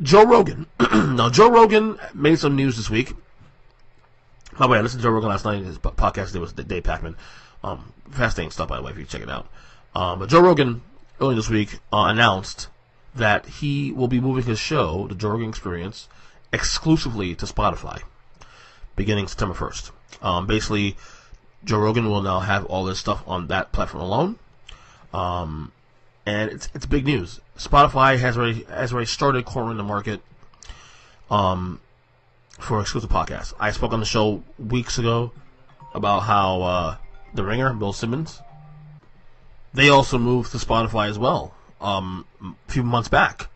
Joe Rogan. Now, Joe Rogan made some news this week. By the way, I listened to Joe Rogan last night. His podcast today was Dave Packman. Fascinating stuff, by the way, if you check it out. But Joe Rogan, earlier this week, announced that he will be moving his show, The Joe Rogan Experience, exclusively to Spotify, beginning September 1st. Basically, Joe Rogan will now have all this stuff on that platform alone. And it's big news. Spotify has already started cornering the market for exclusive podcasts. I spoke on the show weeks ago about how The Ringer, Bill Simmons, they also moved to Spotify as well a few months back.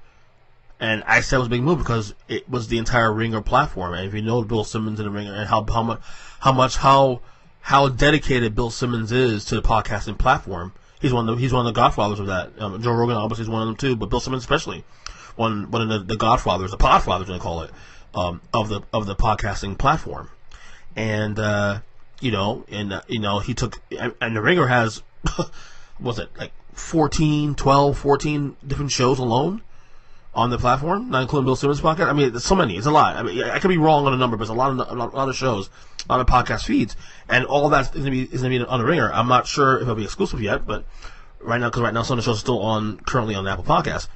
And I said it was a big move because it was the entire Ringer platform. And if you know Bill Simmons and The Ringer and how dedicated Bill Simmons is to the podcasting platform, he's one of the godfathers of that. Joe Rogan obviously is one of them too, but Bill Simmons especially, one of the godfathers, the podfathers, they call it, of the podcasting platform. And he took, and The Ringer has was it like 14 different shows alone on the platform, not including Bill Simmons' podcast. I mean, there's so many. It's a lot. I mean, I could be wrong on a number, but it's a lot of shows, a lot of podcast feeds, and all that's is going to be on The Ringer. I'm not sure if it'll be exclusive yet, but right now some of the shows are still currently on the Apple Podcast.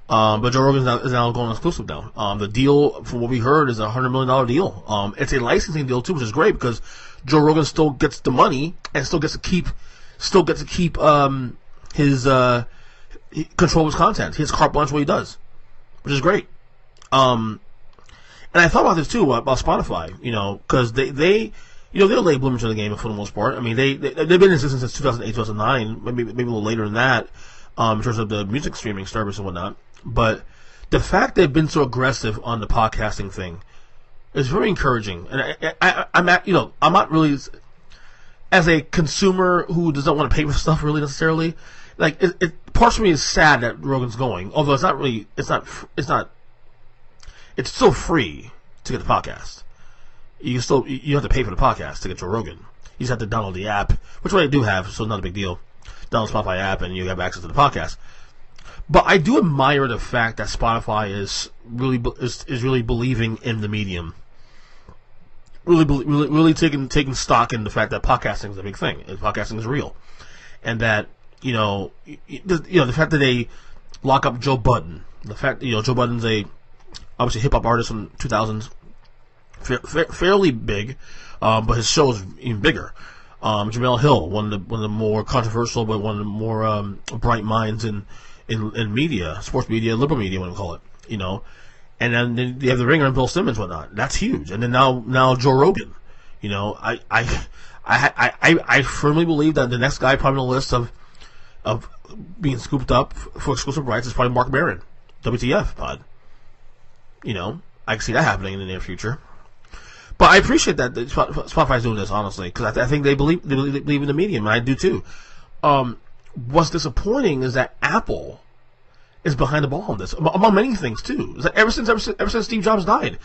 But Joe Rogan is now going exclusive now. The deal, from what we heard, is a $100 million deal. It's a licensing deal too, which is great because Joe Rogan still gets the money and still gets to keep his control of his content. He has carte blanche what he does, which is great. And I thought about this too about Spotify, because they're late bloomers in the game for the most part. I mean, they've been in existence since 2008, 2009, maybe a little later than that, in terms of the music streaming service and whatnot. But the fact they've been so aggressive on the podcasting thing is very encouraging. And I'm not really, as a consumer who doesn't want to pay for stuff really necessarily, like parts of me is sad that Rogan's going, although it's still free to get the podcast. You have to pay for the podcast to get Joe Rogan. You just have to download the app, which I do have, so it's not a big deal. Download the Spotify app and you have access to the podcast. But I do admire the fact that Spotify is really believing in the medium. Really taking stock in the fact that podcasting is a big thing. Podcasting is real, and that the fact that they lock up Joe Budden, the fact that Joe Budden's obviously hip hop artist from 2000s, fairly big, but his show is even bigger. Jamel Hill, one of the more controversial, but one of the more bright minds in media, sports media, liberal media, what we call it, And then you have The Ringer and Bill Simmons, whatnot. That's huge. And then now Joe Rogan. I firmly believe that the next guy probably on the list of being scooped up for exclusive rights is probably Mark Maron, WTF pod. I can see that happening in the near future. But I appreciate that Spotify's doing this, honestly, because I think they believe in the medium, and I do too. What's disappointing is that Apple is behind the ball on this, among many things too. It's like ever since Steve Jobs died,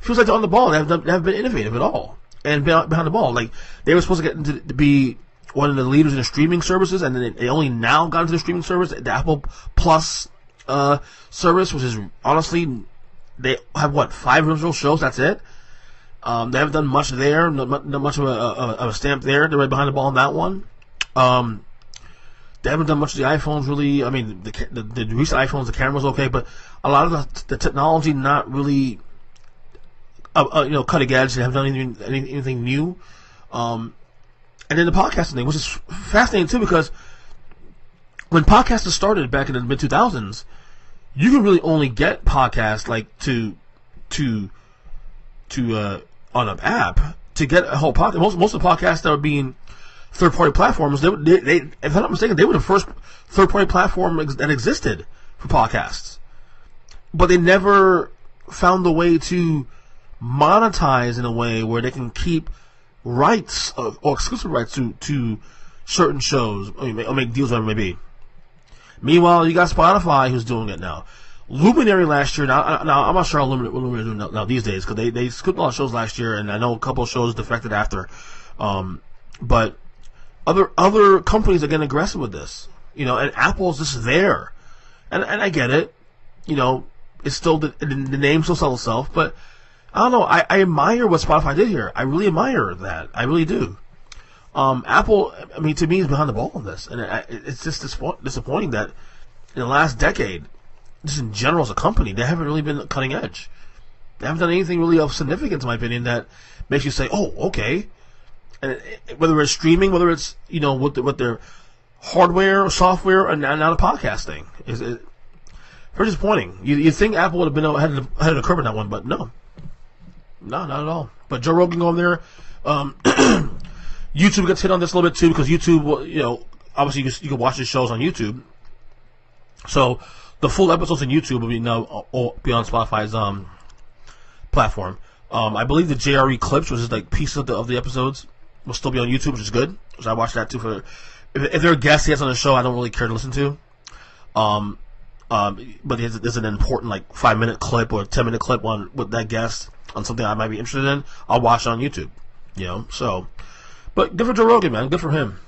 feels like they're on the ball. They haven't been innovative at all, and behind the ball. Like they were supposed to get to be one of the leaders in the streaming services, and then they only now got into the streaming service, the Apple Plus service, which is honestly, they have 5 original shows. That's it. They haven't done much there, not much of a stamp there. They're right behind the ball on that one. They haven't done much of the iPhones, really. I mean, the recent iPhones, the camera's okay, but a lot of the technology not really, cutting edge. They haven't done anything new. And then the podcasting thing, which is fascinating too, because when podcasting started back in the mid 2000s, you could really only get podcasts like to on an app to get a whole podcast. Most of the podcasts that were being third-party platforms, they if I'm not mistaken, they were the first third-party platform that existed for podcasts. But they never found the way to monetize in a way where they can keep rights or exclusive rights to certain shows or make deals, whatever it may be. Meanwhile, you got Spotify who's doing it now. Luminary last year. Now I'm not sure how Luminary is doing now these days, because they skipped a lot of shows last year, and I know a couple of shows defected after. But other companies are getting aggressive with this, and Apple's just there, and I get it. It's still the name still sells itself, but I don't know. I admire what Spotify did here. I really admire that. I really do. Apple, I mean, to me, is behind the ball on this, and it's just disappointing that in the last decade, just in general as a company, they haven't really been cutting edge. They haven't done anything really of significance, in my opinion, that makes you say, "Oh, okay." And whether it's streaming, whether it's what their hardware or software, and now the podcasting is very disappointing. You think Apple would have been ahead of the curve in that one, but no, not at all. But Joe Rogan going there. YouTube gets hit on this a little bit too because YouTube, obviously you can watch the shows on YouTube. So the full episodes on YouTube will be on Spotify's platform. I believe the JRE clips, which is like pieces of the episodes, will still be on YouTube, which is good. So I watch that too. If there are guests he has on the show, I don't really care to listen to. But there's an important 5-minute clip or 10-minute clip with that guest on something I might be interested in. I'll watch it on YouTube. So, but good for Joe Rogan, man. Good for him.